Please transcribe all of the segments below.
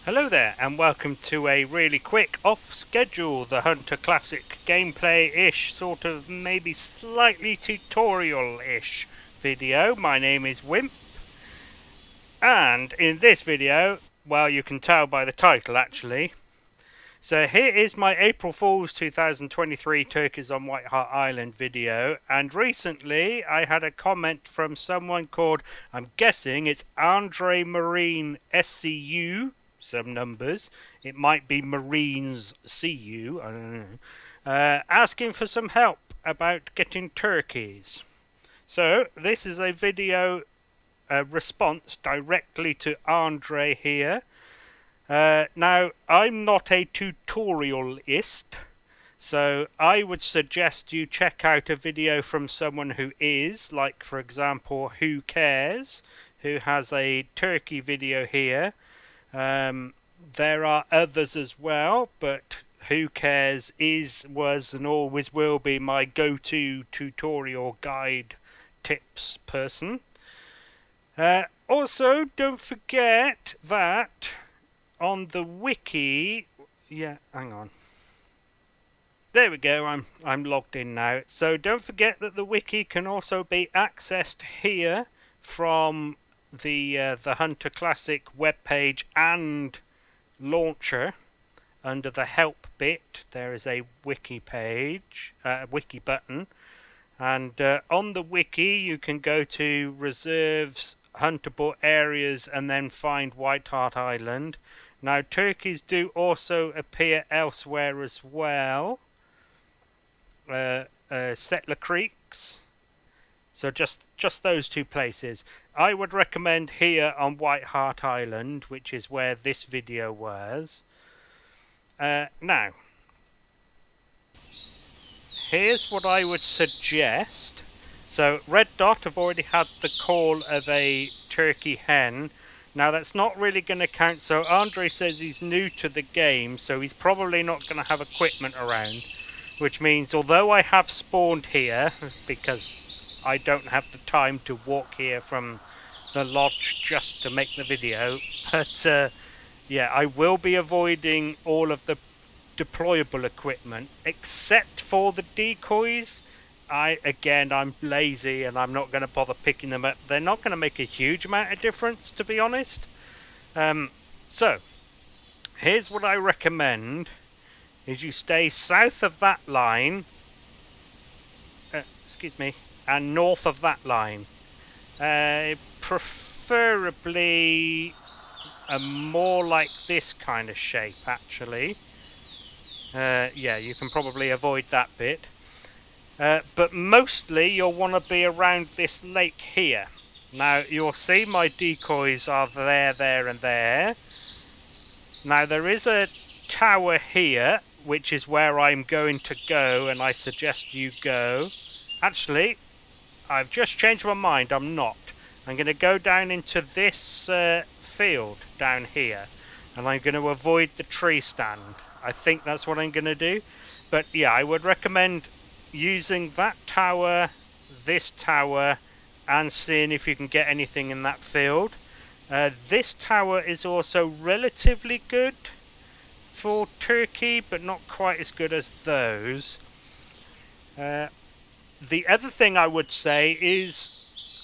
Hello there, and welcome to a really quick, off-schedule The Hunter Classic gameplay-ish, sort of maybe slightly tutorial-ish video. My name is Wimp, and in this video, well, you can tell by the title actually. So here is my April Fool's 2023 Turkeys on Whitehart Island video, and recently I had a comment from someone called, I'm guessing it's Andre Marine SCU, some numbers, it might be Marines CU, I don't know, asking for some help about getting turkeys. So this is a video response directly to Andre here. Now, I'm not a tutorialist, so I would suggest you check out a video from someone who is, like for example, Who Cares, who has a turkey video here. There are others as well, but Who Cares was and always will be my go-to tutorial guide tips person. Also, don't forget that on the wiki, hang on. There we go, I'm logged in now. So don't forget that the wiki can also be accessed here from the Hunter Classic webpage and launcher. Under the help bit, there is a wiki page, wiki button, and on the wiki you can go to reserves, huntable areas, and then find Whitehart Island. Now turkeys do also appear elsewhere as well. Settler Creeks. So just those two places. I would recommend here on Whitehart Island, which is where this video was. Now, here's what I would suggest. So Red Dot have already had the call of a turkey hen. Now that's not really going to count. So Andre says he's new to the game, so he's probably not going to have equipment around. Which means although I have spawned here, because I don't have the time to walk here from the lodge just to make the video, but yeah, I will be avoiding all of the deployable equipment except for the decoys. I'm lazy and I'm not going to bother picking them up. They're not going to make a huge amount of difference, to be honest. So here's what I recommend: is you stay south of that line, and north of that line. Preferably more like this kind of shape, actually. Yeah, you can probably avoid that bit. But mostly you'll want to be around this lake here. Now you'll see my decoys are there and there. Now there is a tower here, which is where I'm going to go, and I suggest you go. Actually, I've just changed my mind, I'm not. I'm going to go down into this field down here, and I'm going to avoid the tree stand. I think that's what I'm going to do. But yeah, I would recommend using that tower, this tower, and seeing if you can get anything in that field. This tower is also relatively good for turkey, but not quite as good as those. The other thing I would say is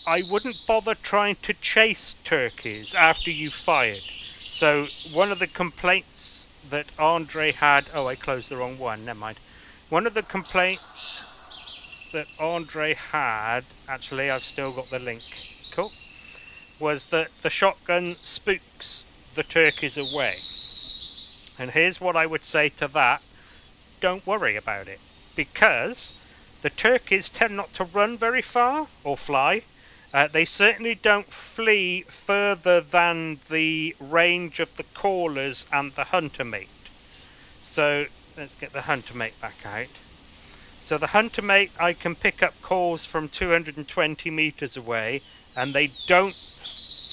I wouldn't bother trying to chase turkeys after you fired. So one of the complaints that Andre had... Oh, I closed the wrong one, never mind. One of the complaints that Andre had... Actually, I've still got the link. Cool. Was that the shotgun spooks the turkeys away. And here's what I would say to that. Don't worry about it. Because the turkeys tend not to run very far or fly. They certainly don't flee further than the range of the callers and the hunter mate. So let's get the hunter mate back out. So the hunter mate, I can pick up calls from 220 meters away, and they don't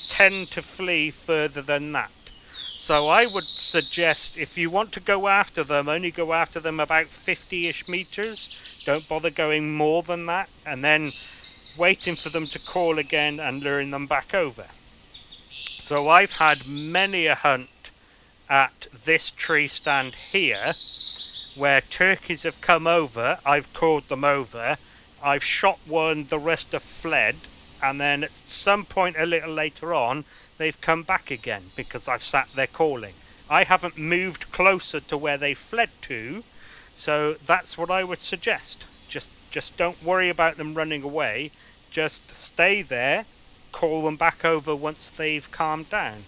tend to flee further than that. So I would suggest if you want to go after them, only go after them about 50-ish meters. Don't bother going more than that, and then waiting for them to call again and luring them back over. So I've had many a hunt at this tree stand here, where turkeys have come over. I've called them over. I've shot one, the rest have fled, and then at some point a little later on, they've come back again because I've sat there calling. I haven't moved closer to where they fled to, so that's what I would suggest. Just don't worry about them running away. Just stay there, call them back over once they've calmed down.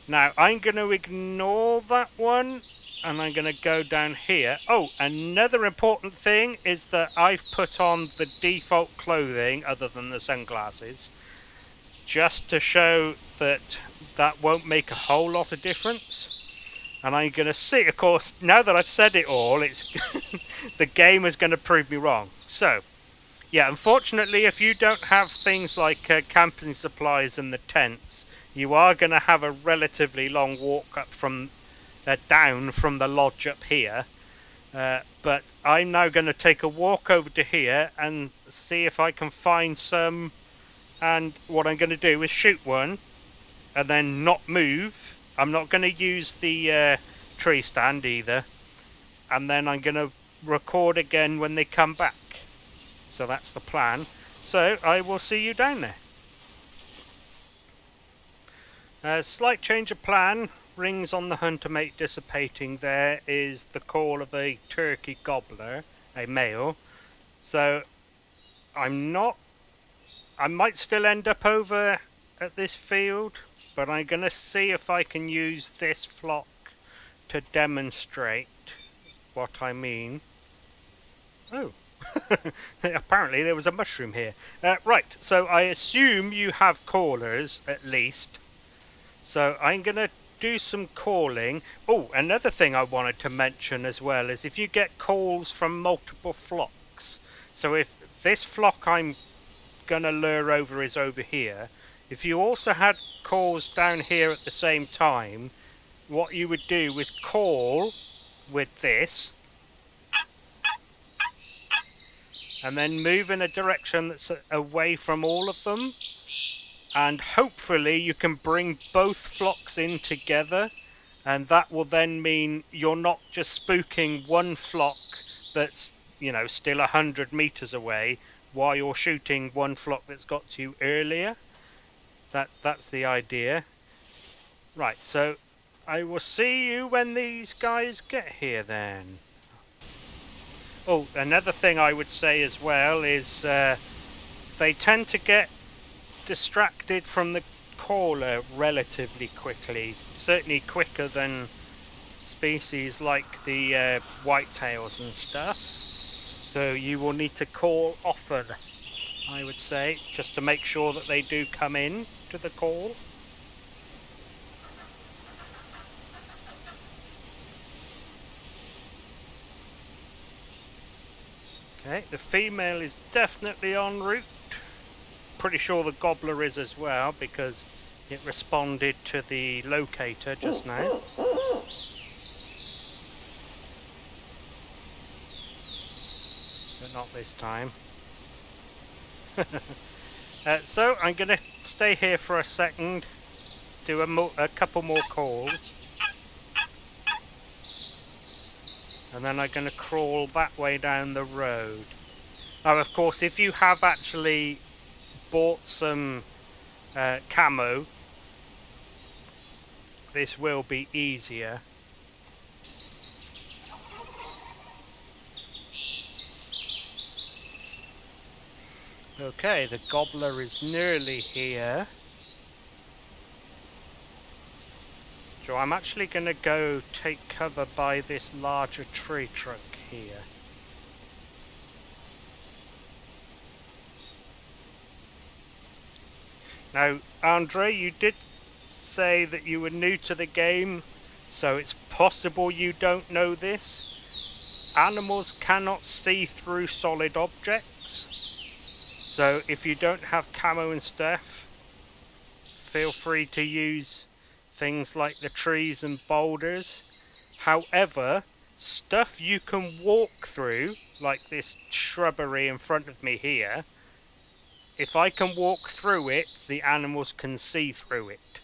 Now, I'm going to ignore that one, and I'm going to go down here. Oh, another important thing is that I've put on the default clothing, other than the sunglasses, just to show that that won't make a whole lot of difference. And I'm going to see, of course, now that I've said it all, it's the game is going to prove me wrong. So, yeah, unfortunately, if you don't have things like camping supplies and the tents, you are going to have a relatively long walk up from down from the lodge up here. But I'm now going to take a walk over to here and see if I can find some. And what I'm going to do is shoot one and then not move. I'm not going to use the tree stand either. And then I'm going to record again when they come back. So that's the plan. So I will see you down there. Slight change of plan. Rings on the hunter mate dissipating. There is the call of a turkey gobbler, a male. So I might still end up over at this field, but I'm going to see if I can use this flock to demonstrate what I mean. Oh, apparently there was a mushroom here. Right, so I assume you have callers at least. So I'm going to do some calling. Oh, another thing I wanted to mention as well is if you get calls from multiple flocks. So if this flock I'm going to lure over is over here, if you also had calls down here at the same time, what you would do is call with this and then move in a direction that's away from all of them, and hopefully you can bring both flocks in together, and that will then mean you're not just spooking one flock that's, you know, still 100 meters away while you're shooting one flock that's got to you earlier. That's the idea. Right, so I will see you when these guys get here then. Oh, another thing I would say as well is they tend to get distracted from the caller relatively quickly. Certainly quicker than species like the whitetails and stuff. So you will need to call often, I would say, just to make sure that they do come in to the call. Okay, the female is definitely en route. Pretty sure the gobbler is as well because it responded to the locator just now. But not this time. So I'm going to stay here for a second, do a couple more calls, and then I'm going to crawl that way down the road. Now, of course, if you have actually bought some camo, this will be easier. Okay, the gobbler is nearly here. So I'm actually going to go take cover by this larger tree trunk here. Now, Andre, you did say that you were new to the game, so it's possible you don't know this. Animals cannot see through solid objects. So if you don't have camo and stuff, feel free to use things like the trees and boulders. However, stuff you can walk through, like this shrubbery in front of me here, if I can walk through it, the animals can see through it,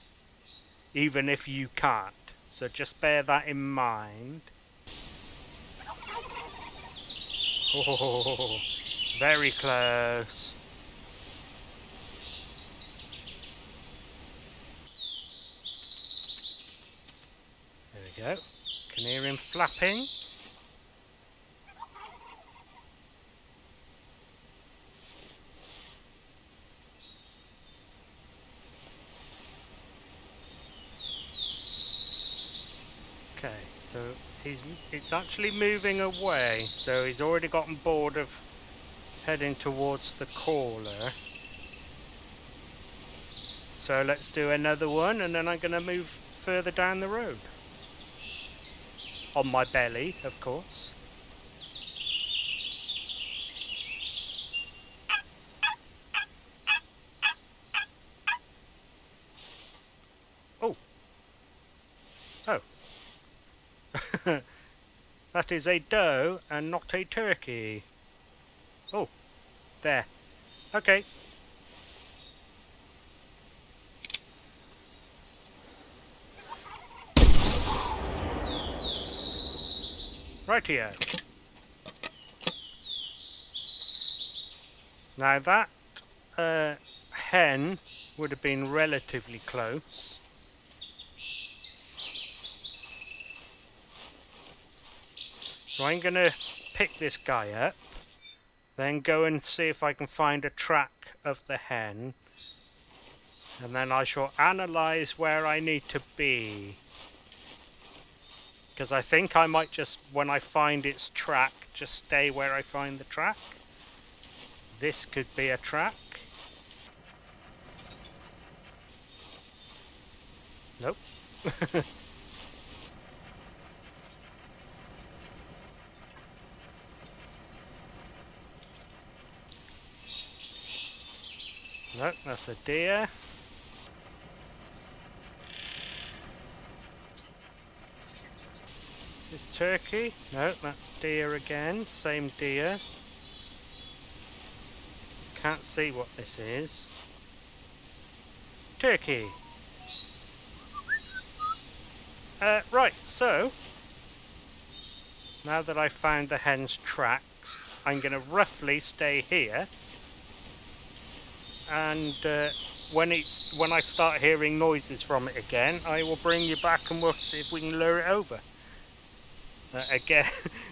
even if you can't. so just bear that in mind. Oh, very close. There we go. Can hear him flapping. Okay, so it's actually moving away, so he's already gotten bored of heading towards the caller. So let's do another one, and then I'm going to move further down the road. On my belly, of course. Oh. Oh. That is a doe and not a turkey. Oh. There. Okay. Rightio. Now that hen would have been relatively close. So I'm going to pick this guy up, then go and see if I can find a track of the hen, and then I shall analyse where I need to be. Because I think I might just, when I find its track, just stay where I find the track. This could be a track. Nope. Nope, that's a deer. Is this turkey? No, that's deer again. Same deer. Can't see what this is. Turkey. Right, so now that I've found the hen's tracks, I'm going to roughly stay here, and when I start hearing noises from it again, I will bring you back and we'll see if we can lure it over.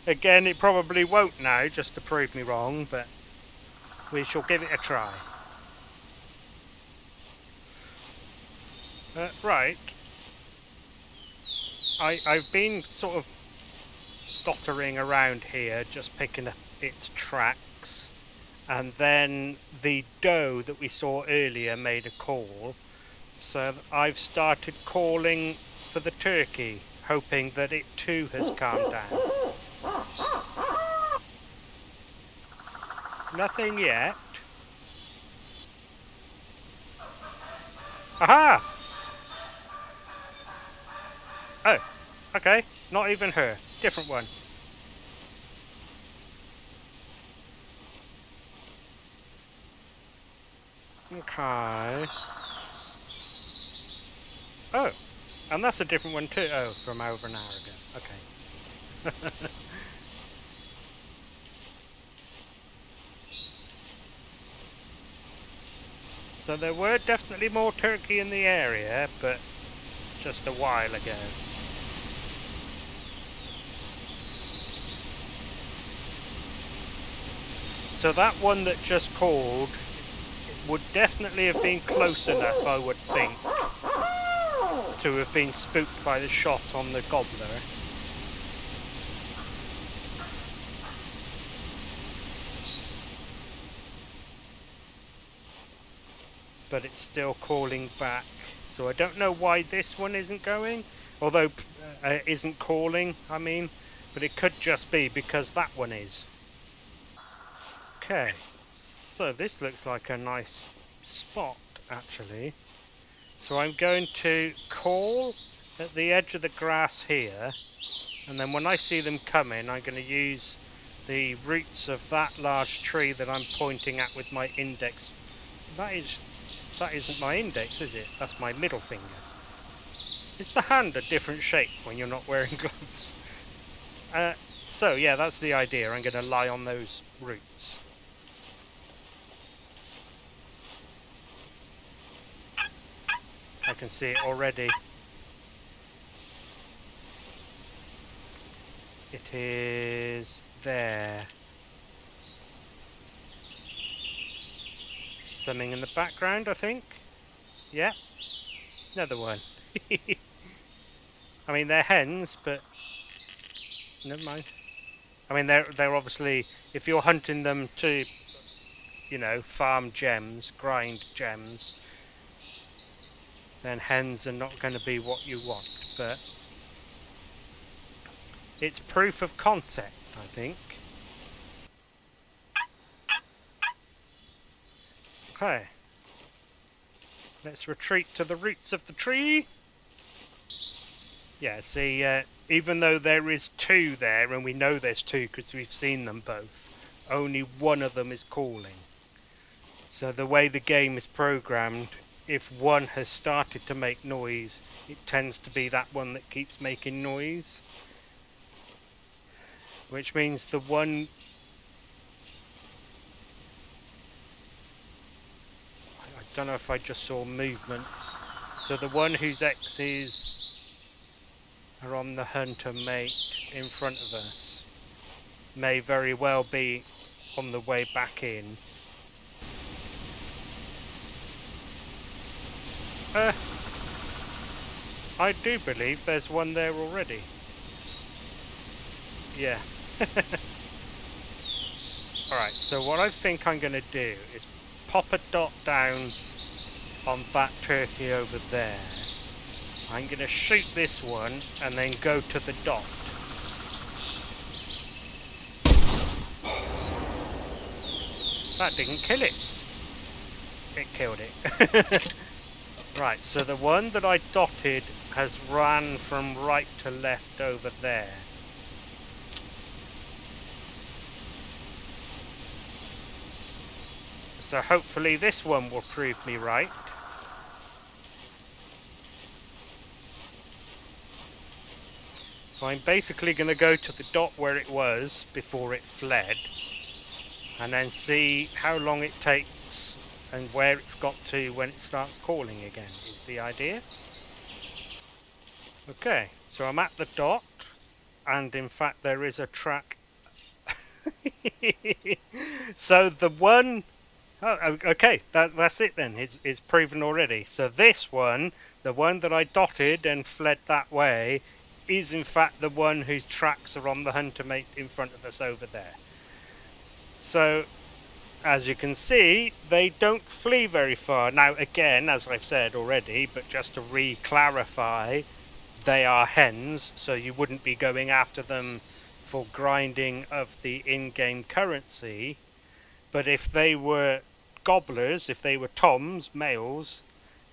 Again, it probably won't now, just to prove me wrong, but we shall give it a try. Right. I've been sort of dottering around here, just picking up its tracks, and then the doe that we saw earlier made a call, so I've started calling for the turkey, hoping that it too has calmed down. Nothing yet. Aha! Oh, okay, not even her, different one. Okay. Oh, and that's a different one too. Oh, from over an hour ago. Okay. So there were definitely more turkey in the area, but just a while ago. So that one that just called would definitely have been close enough, I would think, to have been spooked by the shot on the gobbler. But it's still calling back. So I don't know why this one isn't going, although isn't calling, I mean, but it could just be because that one is. Okay, so this looks like a nice spot actually. So I'm going to call at the edge of the grass here, and then when I see them coming, I'm going to use the roots of that large tree that I'm pointing at with my index. That isn't my index, is it? That's my middle finger. Is the hand a different shape when you're not wearing gloves? So yeah, that's the idea. I'm going to lie on those roots. I can see it already. It is there. Something in the background, I think. Yeah, another one. I mean, they're hens, but never mind. I mean, they're obviously, if you're hunting them to, you know, farm gems, grind gems, then hens are not going to be what you want. But it's proof of concept, I think. Okay. Let's retreat to the roots of the tree. Yeah, see, even though there is two there, and we know there's two because we've seen them both, only one of them is calling. So the way the game is programmed, if one has started to make noise, it tends to be that one that keeps making noise. Which means the one... I don't know if I just saw movement. So the one whose X's are on the hunter mate in front of us may very well be on the way back in. I do believe there's one there already. Yeah. Alright, so what I think I'm going to do is pop a dot down on that turkey over there. I'm going to shoot this one and then go to the dot. That didn't kill it. It killed it. Right, so the one that I dotted has ran from right to left over there. So hopefully this one will prove me right. So I'm basically going to go to the dot where it was before it fled, and then see how long it takes and where it's got to when it starts calling again, is the idea. Okay, so I'm at the dot, and in fact there is a track. So the one... Oh, okay, that's it then, it's proven already. So this one, the one that I dotted and fled that way, is in fact the one whose tracks are on the hunter mate in front of us over there. So, as you can see, they don't flee very far. Now again, as I've said already, but just to re-clarify, they are hens, so you wouldn't be going after them for grinding of the in-game currency. But if they were gobblers, if they were toms, males,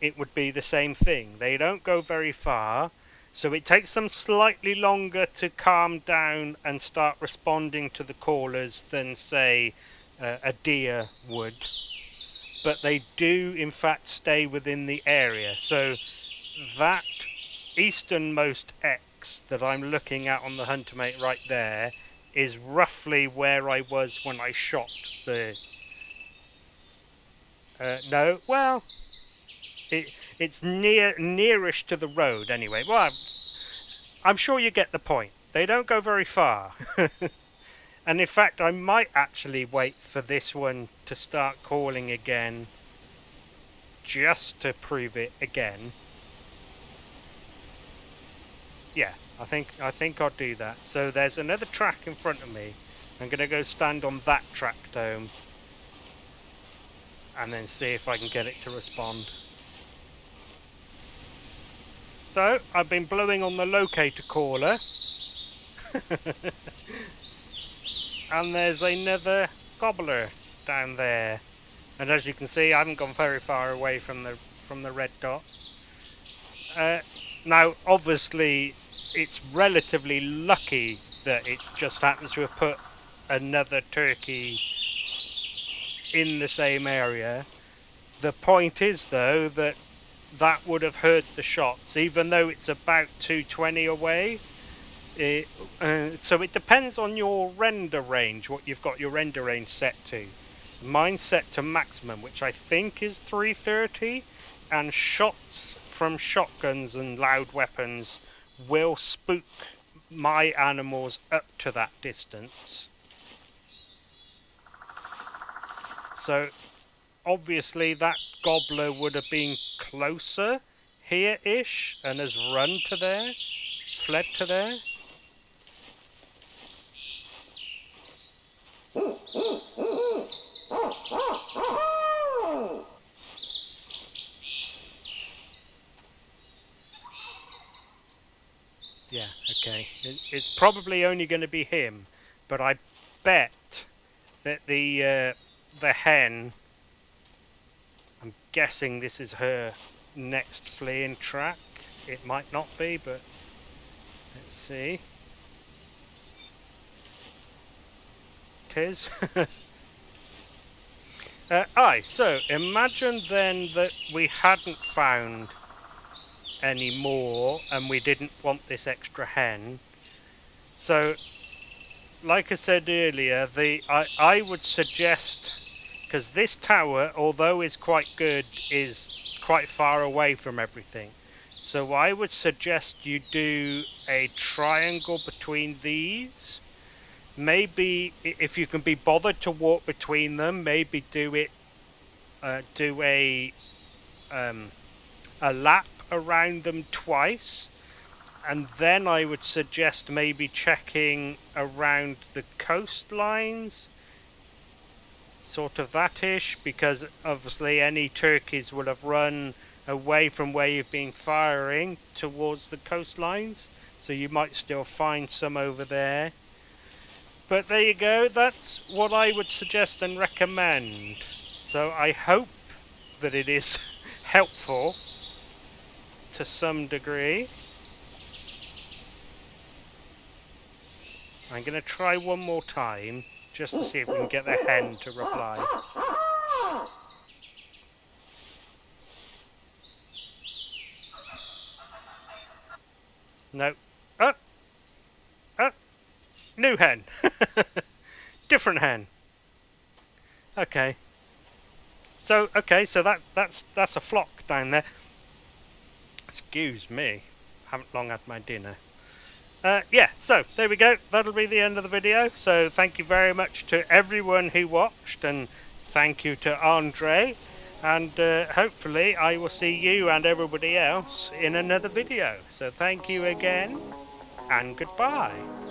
it would be the same thing. They don't go very far, so it takes them slightly longer to calm down and start responding to the callers than, say, a deer would. But they do, in fact, stay within the area. So that easternmost X that I'm looking at on the hunter mate right there is roughly where I was when I shot the... no, well, it's nearish to the road anyway. Well, I'm sure you get the point. They don't go very far. And in fact, I might actually wait for this one to start calling again, just to prove it again. Yeah, I think I'll do that. So there's another track in front of me. I'm going to go stand on that track dome and then see if I can get it to respond. So, I've been blowing on the locator caller. And there's another gobbler down there. And as you can see, I haven't gone very far away from the red dot. Now, obviously, it's relatively lucky that it just happens to have put another turkey in the same area. The point is, though, that that would have heard the shots, even though it's about 220 away. So it depends on your render range, what you've got your render range set to. Mine's set to maximum, which I think is 330, and shots from shotguns and loud weapons will spook my animals up to that distance. So obviously that gobbler would have been closer here-ish and has run to there, fled to there. Yeah, okay. It's probably only going to be him, but I bet that the hen, I'm guessing this is her next fleeing track. It might not be, but let's see. It is. So imagine then that we hadn't found any more and we didn't want this extra hen. So like I said earlier, I would suggest, because this tower, although is quite good, is quite far away from everything. So I would suggest you do a triangle between these. Maybe if you can be bothered to walk between them, maybe do it. Do a lap around them twice, and then I would suggest maybe checking around the coastlines, sort of that-ish, because obviously any turkeys will have run away from where you've been firing towards the coastlines, so you might still find some over there. But there you go, that's what I would suggest and recommend. So I hope that it is helpful to some degree. I'm going to try one more time just to see if we can get the hen to reply. No. Oh! Oh! New hen! Different hen. Okay. So that's a flock down there. Excuse me. Haven't long had my dinner. Yeah, so there we go. That'll be the end of the video. So thank you very much to everyone who watched, and thank you to Andre. And hopefully I will see you and everybody else in another video. So thank you again, and goodbye.